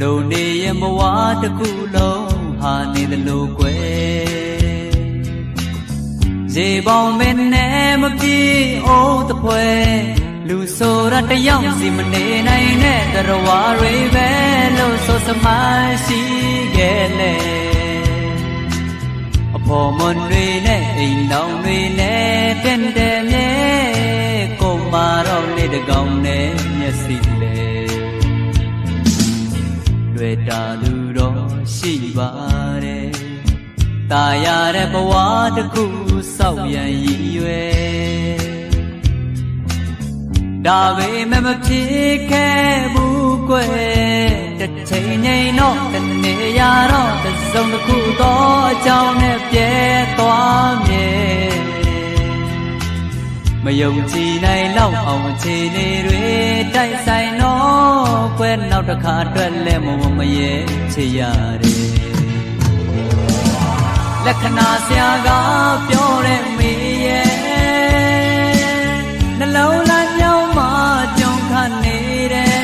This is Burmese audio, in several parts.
လုံနေရင်ဘဝတစ်ခုလုံးဟာနေတယ်လို့ကွယ်ရေပေါင်းမင်းနဲ့မပြေအိုးတပွဲလူဆိုရတယောက်စီမနေနိုင်တဲ့တော်ဝါတွေပဲလို့ဆိုစမရှိခဲ့လေအဖို့မွန်တွေနဲ့အိမ်တောင်တွေနဲ့တဲ့တဲ့မြဲကိုမာတော့နေတကောင်နဲ့မျက်စိလေတွေ့တာလူတော်ရှိပါတယ်ตายရတဲ့ဘဝတစ်ခုစောက်ရန်ရည်ရွယ်ဒါပေမဲ့မဖြစ်ခဲ့ဘူးကွယ်တစ်ချိန်ငိမ်တော့တနေ့ရတော့တစ်စုံတစ်ခုတော့အကြောင်းနဲ့ပြဲသွားမြဲမယုံကြည်နိုင်လောက်အောင်အခြေအနေတွေတိုက်ဆိုင်တော့ကွယ်နောက်တစ်ခါအတွက်လဲမရဲချေရတယ်လက္ခဏာဆရာကပြောတဲ့မေရဲ့နှလုံးသားညောင်းမှကြုံခနေတယ်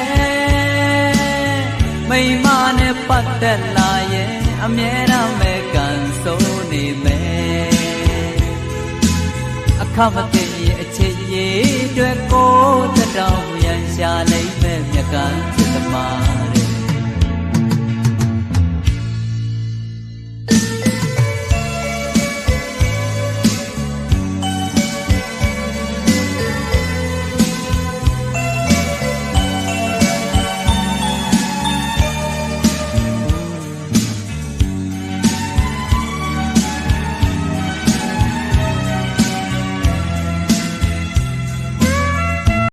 မိမနဲ့ပတ်သက်လာရဲ့အမြဲတမ်းပဲကန်ဆိုးနေမယ်အခမသိရဲ့အချစ်ရည်အတွက်ကိုတတောင်ရန်ရှာလိမ့်မဲ့မြတ်ကချစ်သမား